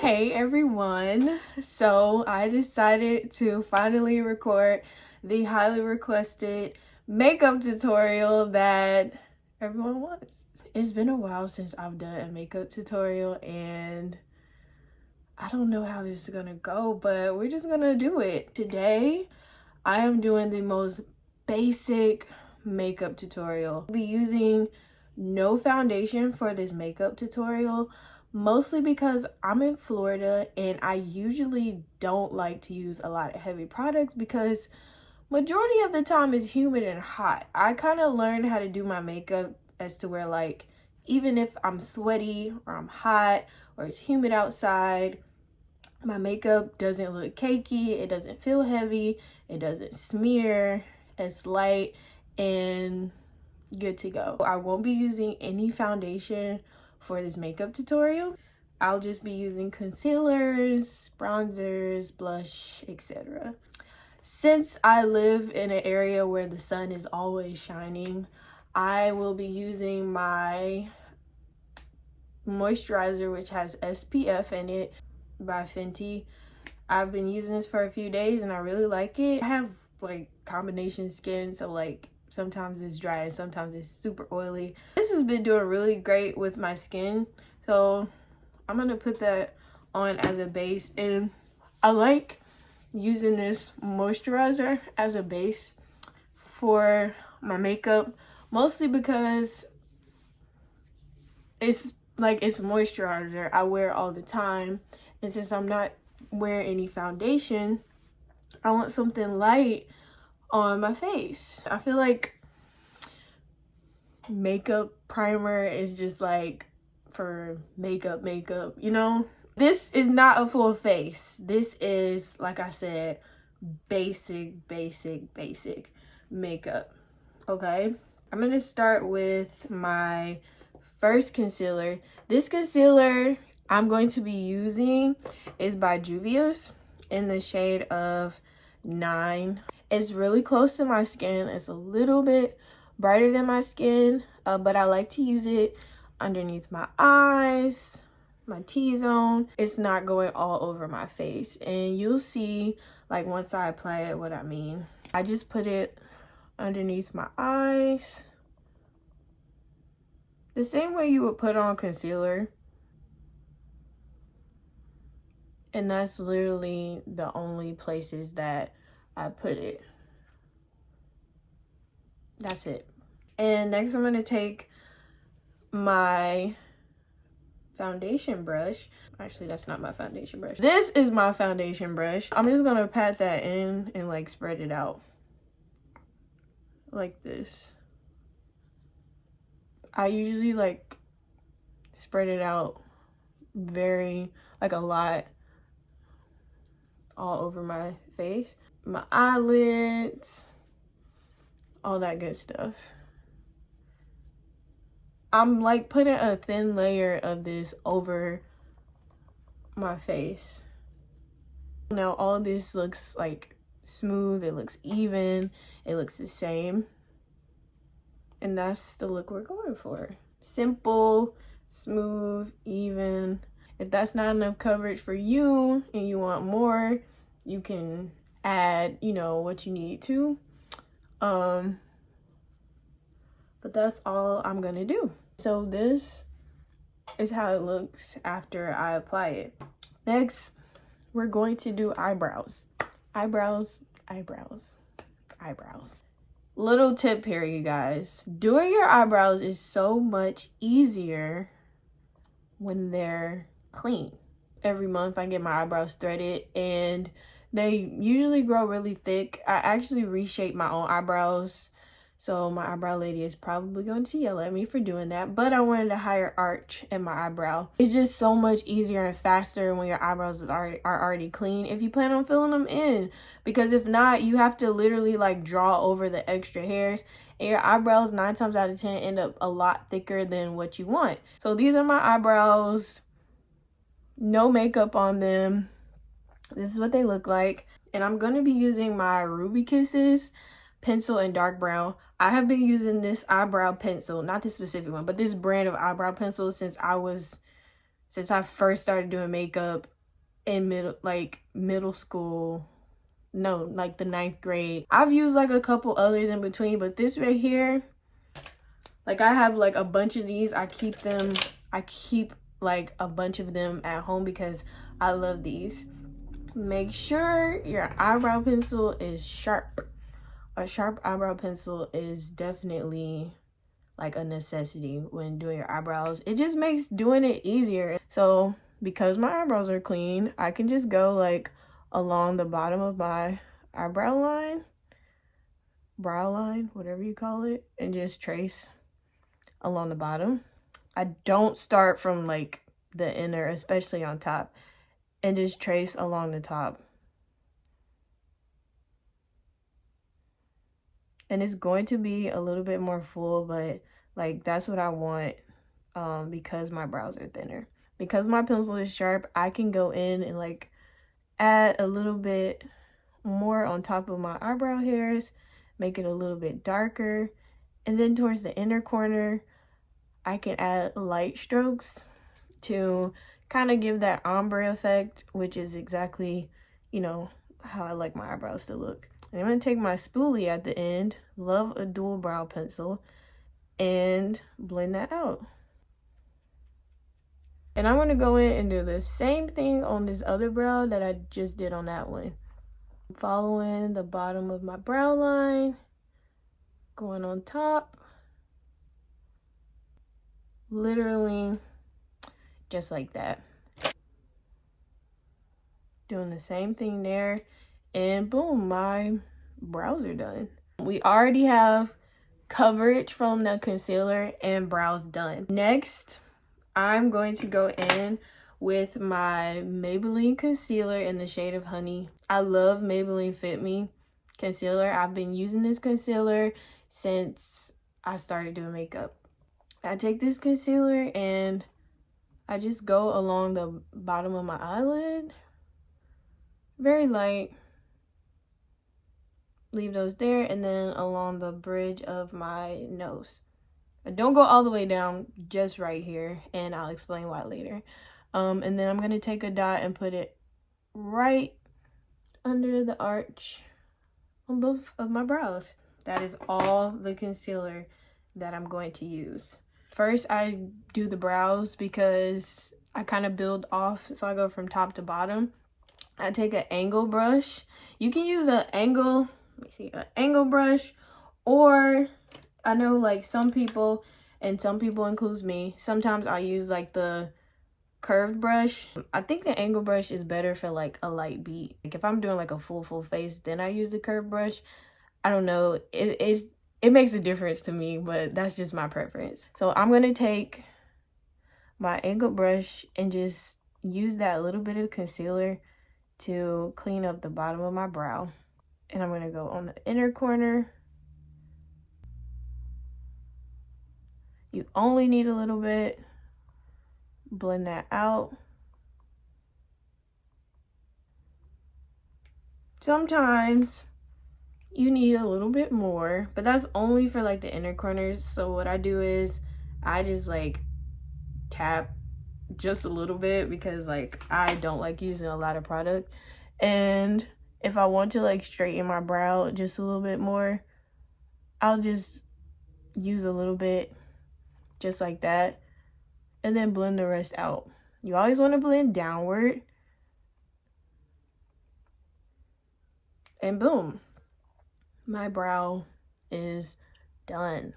Hey everyone, so I decided to finally record the highly requested makeup tutorial that everyone wants. It's been a while since I've done a makeup tutorial and I don't know how this is gonna go, but we're just gonna do it. Today, I am doing the most basic makeup tutorial. I'll be using no foundation for this makeup tutorial, mostly because I'm in Florida and I usually don't like to use a lot of heavy products because majority of the time it's humid and hot. I kind of learned how to do my makeup as to where, like, even if I'm sweaty or I'm hot or it's humid outside, my makeup doesn't look cakey, it doesn't feel heavy, it doesn't smear, it's light and good to go. I won't be using any foundation for this makeup tutorial. I'll just be using concealers, bronzers, blush, etc. Since I live in an area where the sun is always shining, I will be using my moisturizer, which has SPF in it, by Fenty. I've been using this for a few days and I really like it. I have like combination skin, so like sometimes it's dry and sometimes it's super oily. This has been doing really great with my skin, so I'm gonna put that on as a base. And I like using this moisturizer as a base for my makeup, mostly because it's moisturizer. I wear all the time, and since I'm not wearing any foundation, I want something light on my face. I feel like makeup primer is just like for makeup, you know? This is not a full face. This is, like I said, basic makeup, okay? I'm gonna start with my first concealer. This concealer I'm going to be using is by Juvias in the shade of 9. It's really close to my skin. It's a little bit brighter than my skin, but I like to use it underneath my eyes, my T-zone. It's not going all over my face, and you'll see, like, once I apply it, what I mean. I just put it underneath my eyes the same way you would put on concealer. And that's literally the only places that I put it. That's it. And next I'm gonna take my foundation brush. Actually, that's not my foundation brush. This is my foundation brush. I'm just gonna pat that in and like spread it out like this. I usually like spread it out very, like, a lot all over my face, my eyelids, all that good stuff. I'm like putting a thin layer of this over my face. Now all this looks like smooth, it looks even, it looks the same. And that's the look we're going for. Simple, smooth, even. If that's not enough coverage for you and you want more, you can add, you know, what you need to. But that's all I'm gonna do. So this is how it looks after I apply it. Next, we're going to do eyebrows. Eyebrows. Little tip here, you guys. Doing your eyebrows is so much easier when they're clean. Every month I get my eyebrows threaded and they usually grow really thick. I actually reshape my own eyebrows, so my eyebrow lady is probably going to yell at me for doing that, but I wanted a higher arch in my eyebrow. It's just so much easier and faster when your eyebrows are already clean, if you plan on filling them in, because if not, you have to literally like draw over the extra hairs, and your eyebrows 9 times out of 10 end up a lot thicker than what you want. So these are my eyebrows, no makeup on them. This is what they look like, and I'm going to be using my Ruby Kisses pencil in dark brown. I have been using this eyebrow pencil, not this specific one, but this brand of eyebrow pencil since I first started doing makeup in middle school. No, like the 9th grade. I've used like a couple others in between, but this right here, like I have like a bunch of these. I keep like a bunch of them at home because I love these. Make sure your eyebrow pencil is sharp. A sharp eyebrow pencil is definitely like a necessity when doing your eyebrows. It just makes doing it easier. So because my eyebrows are clean, I can just go like along the bottom of my eyebrow line, brow line, whatever you call it, and just trace along the bottom. I don't start from like the inner, especially on top, and just trace along the top. And it's going to be a little bit more full, but like that's what I want because my brows are thinner. Because my pencil is sharp, I can go in and like add a little bit more on top of my eyebrow hairs, make it a little bit darker, and then towards the inner corner I can add light strokes to kind of give that ombre effect, which is exactly, you know, how I like my eyebrows to look. And I'm going to take my spoolie at the end, love a dual brow pencil, and blend that out. And I'm going to go in and do the same thing on this other brow that I just did on that one. Following the bottom of my brow line, going on top, literally just like that. Doing the same thing there, and boom, my brows are done. We already have coverage from the concealer and brows done. Next, I'm going to go in with my Maybelline concealer in the shade of Honey. I love Maybelline Fit Me concealer. I've been using this concealer since I started doing makeup. I take this concealer and I just go along the bottom of my eyelid, very light, leave those there, and then along the bridge of my nose. Don't go all the way down, just right here, and I'll explain why later. And then I'm going to take a dot and put it right under the arch on both of my brows. That is all the concealer that I'm going to use. First, I do the brows because I kind of build off, so I go from top to bottom. I take an angle brush. You can use an angle, an angle brush, or I know like some people, and some people includes me, sometimes I use like the curved brush. I think the angle brush is better for like a light beat. Like if I'm doing like a full face, then I use the curved brush. I don't know, it makes a difference to me, but that's just my preference. So I'm gonna take my angle brush and just use that little bit of concealer to clean up the bottom of my brow. And I'm gonna go on the inner corner. You only need a little bit. Blend that out. Sometimes you need a little bit more, but that's only for like the inner corners. So what I do is I just like tap just a little bit because like I don't like using a lot of product. And if I want to like straighten my brow just a little bit more, I'll just use a little bit just like that and then blend the rest out. You always want to blend downward, and boom, my brow is done,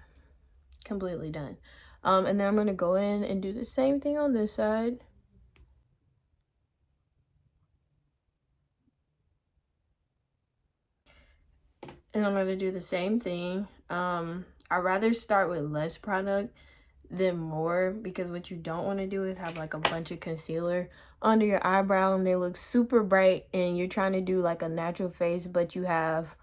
completely done. And then I'm gonna go in and do the same thing on this side. And I'm gonna do the same thing. I'd rather start with less product than more, because what you don't want to do is have like a bunch of concealer under your eyebrow and they look super bright and you're trying to do like a natural face but you have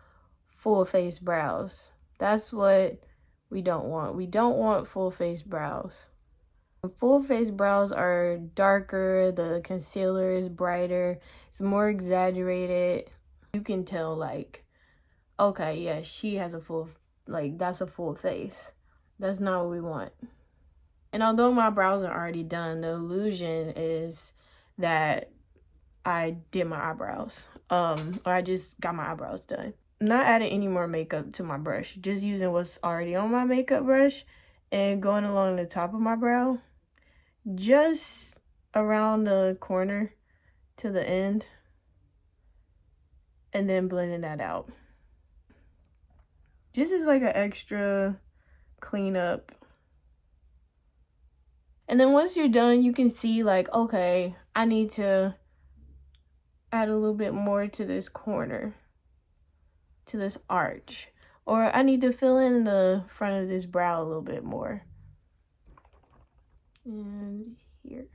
full face brows. That's what we don't want. We don't want full face brows. Full face brows are darker, the concealer is brighter, it's more exaggerated. You can tell like, okay, yeah, she has a full, like that's a full face. That's not what we want. And although my brows are already done, the illusion is that I did my eyebrows. Or I just got my eyebrows done. I'm not adding any more makeup to my brush. Just using what's already on my makeup brush and going along the top of my brow. Just around the corner to the end. And then blending that out. This is like an extra cleanup. And then once you're done, you can see like, okay, I need to add a little bit more to this corner, to this arch. Or I need to fill in the front of this brow a little bit more. And here.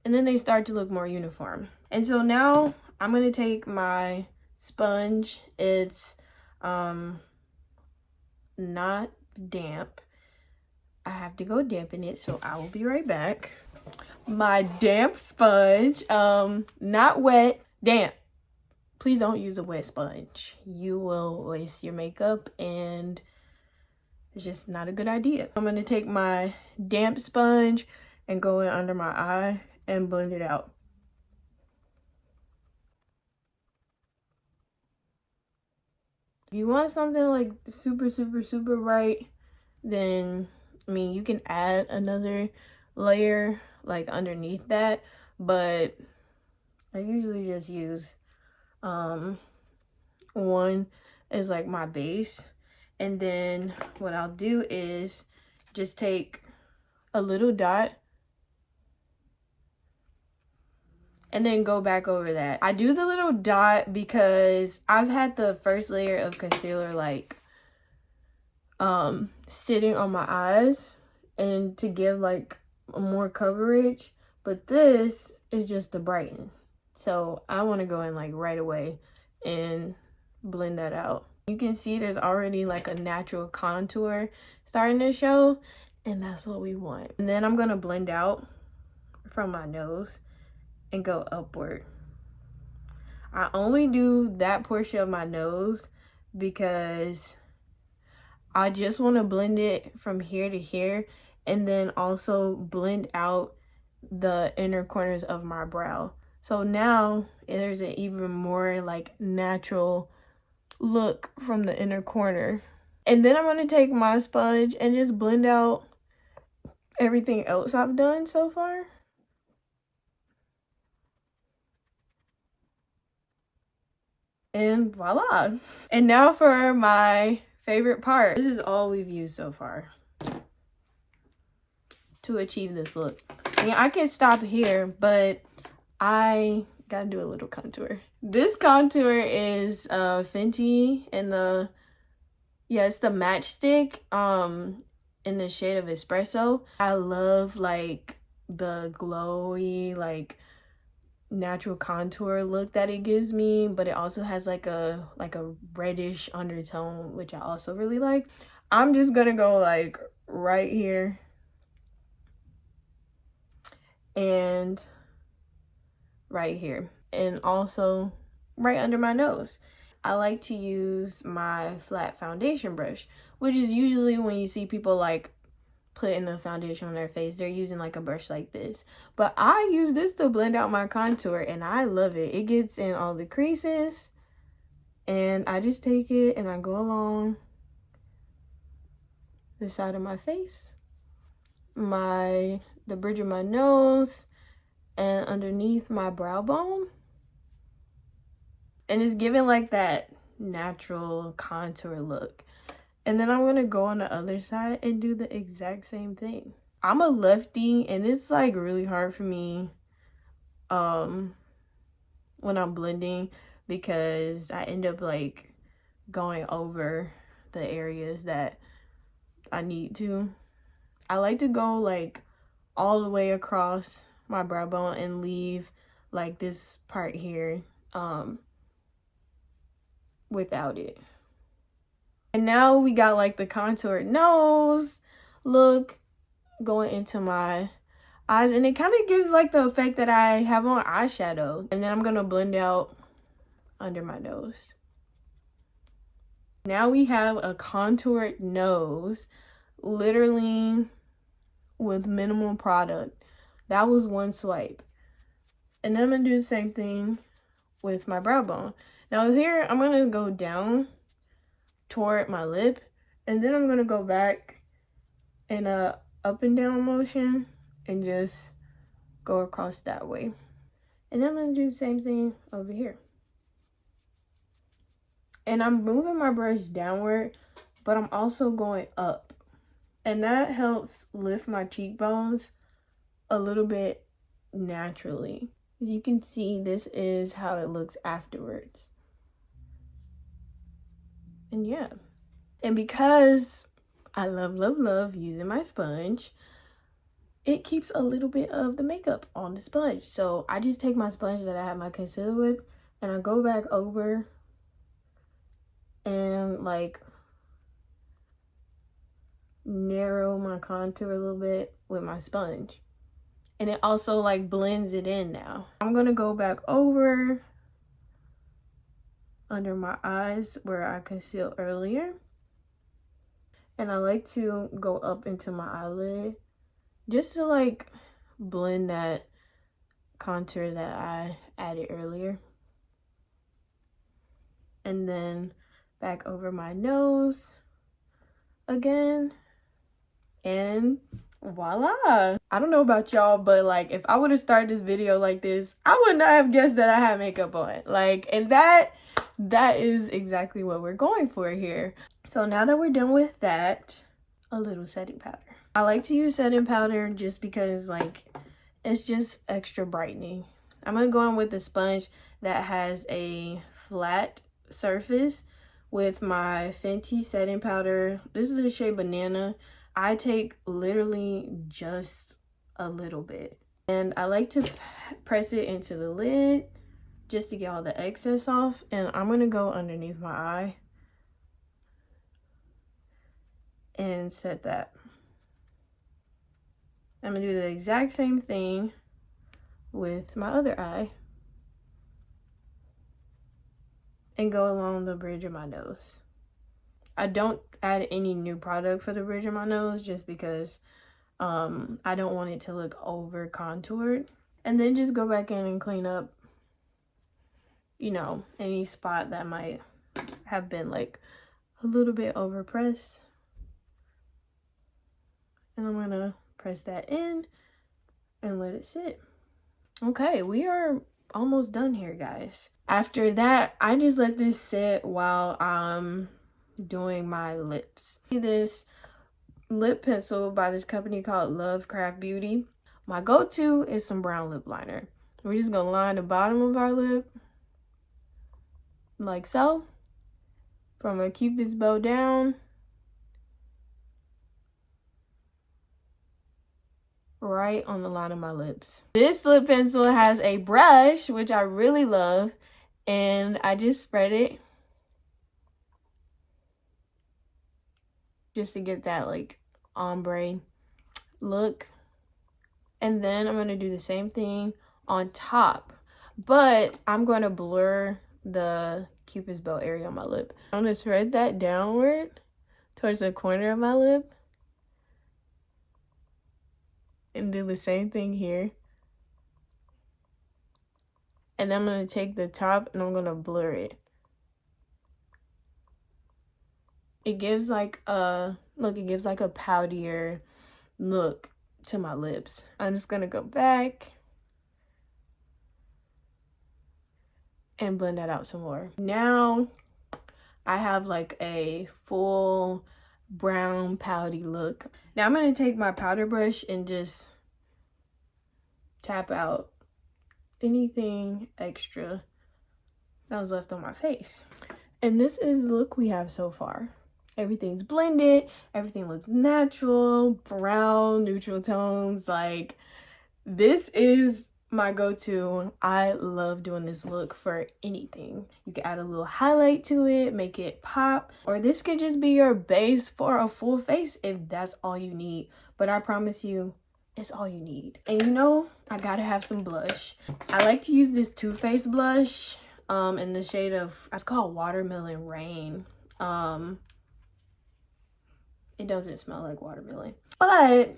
And then they start to look more uniform. And so now I'm going to take my sponge. It's not damp. I have to go dampen it, so I will be right back. My damp sponge, not wet, damp. Please don't use a wet sponge. You will waste your makeup and it's just not a good idea. I'm going to take my damp sponge and go in under my eye and blend it out. If you want something like super, super, super bright, then, I mean, you can add another layer like underneath that, but I usually just use one as like my base. And then what I'll do is just take a little dot and then go back over that. I do the little dot because I've had the first layer of concealer like sitting on my eyes and to give like more coverage, but this is just to brighten. So I want to go in like right away and blend that out. You can see there's already like a natural contour starting to show, and that's what we want. And then I'm gonna blend out from my nose and go upward. I only do that portion of my nose because I just want to blend it from here to here, and then also blend out the inner corners of my brow. So now there's an even more like natural look from the inner corner. And then I'm going to take my sponge and just blend out everything else I've done so far. And voila. And now for my favorite part. This is all we've used so far to achieve this look. I mean, I can stop here, but I gotta do a little contour. This contour is Fenty in the, it's the matchstick in the shade of Espresso. I love like the glowy like natural contour look that it gives me, but it also has like a reddish undertone, which I also really like. I'm just gonna go like right here and right here, and also right under my nose. I like to use my flat foundation brush, which is usually when you see people like putting the foundation on their face, they're using like a brush like this. But I use this to blend out my contour, and I love it. It gets in all the creases, and I just take it and I go along the side of my face, the bridge of my nose, and underneath my brow bone. And it's giving like that natural contour look. And then I'm going to go on the other side and do the exact same thing. I'm a lefty, and it's like really hard for me when I'm blending, because I end up like going over the areas that I need to. I like to go like all the way across my brow bone and leave like this part here without it. And now we got like the contoured nose look going into my eyes, and it kind of gives like the effect that I have on eyeshadow. And then I'm gonna blend out under my nose. Now we have a contoured nose, literally with minimal product. That was one swipe. And then I'm going to do the same thing with my brow bone. Now here, I'm going to go down toward my lip. And then I'm going to go back in a up and down motion and just go across that way. And then I'm going to do the same thing over here. And I'm moving my brush downward, but I'm also going up. And that helps lift my cheekbones a little bit naturally. As you can see, this is how it looks afterwards. And yeah. And because I love using my sponge, it keeps a little bit of the makeup on the sponge. So I just take my sponge that I have my concealer with, and I go back over and like narrow my contour a little bit with my sponge. And it also like blends it in now. I'm gonna go back over under my eyes where I concealed earlier. And I like to go up into my eyelid just to like blend that contour that I added earlier. And then back over my nose again. And voila. I don't know about y'all, but like if I would have started this video like this, I would not have guessed that I had makeup on. Like, and that is exactly what we're going for here. So now that we're done with that, a little setting powder. I like to use setting powder just because like it's just extra brightening. I'm gonna go in with a sponge that has a flat surface with my Fenty setting powder. This is the shade Banana. I take literally just a little bit. And I like to press it into the lid just to get all the excess off. And I'm gonna go underneath my eye and set that. I'm gonna do the exact same thing with my other eye and go along the bridge of my nose. I don't add any new product for the bridge of my nose just because I don't want it to look over contoured. And then just go back in and clean up, you know, any spot that might have been like a little bit over pressed. And I'm gonna press that in and let it sit. Okay, we are almost done here, guys. After that, I just let this sit while I'm doing my lips. This lip pencil by this company called Lovecraft Beauty. My go-to is some brown lip liner. We're just gonna line the bottom of our lip like so, from a cupid's bow down, right on the line of my lips. This lip pencil has a brush, which I really love, and I just spread it just to get that like ombre look. And then I'm going to do the same thing on top, but I'm going to blur the cupid's bow area on my lip. I'm going to spread that downward towards the corner of my lip and do the same thing here. And then I'm going to take the top and I'm going to blur it. It gives like a, look, it gives like a poutier look to my lips. I'm just going to go back and blend that out some more. Now I have like a full brown pouty look. Now I'm going to take my powder brush and just tap out anything extra that was left on my face. And this is the look we have so far. Everything's blended, everything looks natural, brown, neutral tones. Like, this is my go-to. I love doing this look for anything. You can add a little highlight to it, make it pop, or this could just be your base for a full face if that's all you need. But I promise you, it's all you need. And you know, I gotta have some blush. I like to use this Too Faced blush in the shade of, it's called Watermelon Rain. It doesn't smell like watermelon, but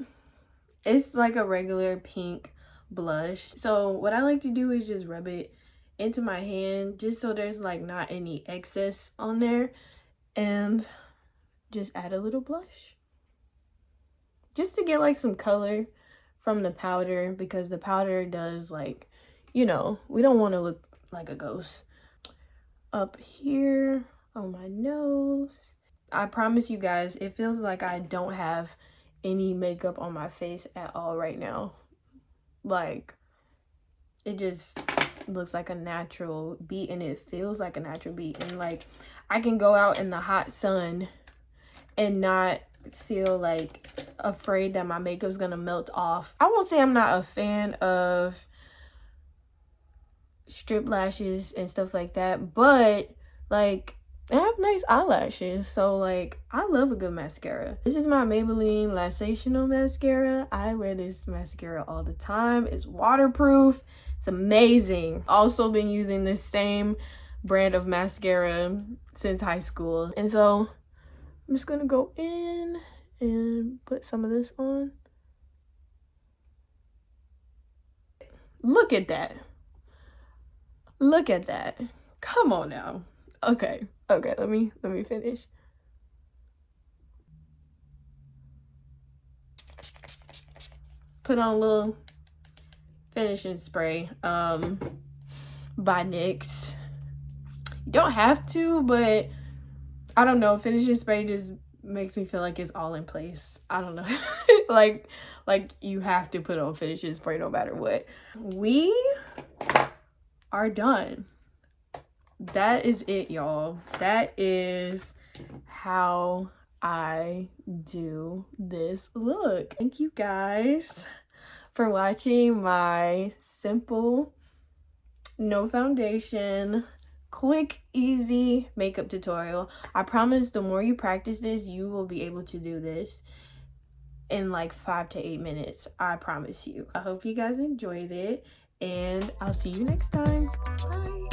it's like a regular pink blush. So what I like to do is just rub it into my hand just so there's like not any excess on there, and just add a little blush just to get like some color from the powder, because the powder does, like, you know, we don't want to look like a ghost. Up here on my nose. I promise you guys, it feels like I don't have any makeup on my face at all right now. Like, it just looks like a natural beat, and it feels like a natural beat, and like I can go out in the hot sun and not feel like afraid that my makeup's gonna melt off. I won't say I'm not a fan of strip lashes and stuff like that, but like I have nice eyelashes, so like I love a good mascara. This is my Maybelline Lashsensational mascara. I wear this mascara all the time. It's waterproof. It's amazing. Also been using this same brand of mascara since high school, and so I'm just gonna go in and put some of this on. Look at that. Look at that. Come on now. Okay, let me finish. Put on a little finishing spray by NYX. You don't have to, but I don't know, finishing spray just makes me feel like it's all in place. I don't know. like you have to put on finishing spray no matter what. We are done. That is it, y'all. That is how I do this look. Thank you guys for watching my simple, no foundation, quick, easy makeup tutorial. I promise the more you practice this, you will be able to do this in like 5 to 8 minutes. I promise you. I hope you guys enjoyed it, and I'll see you next time. Bye.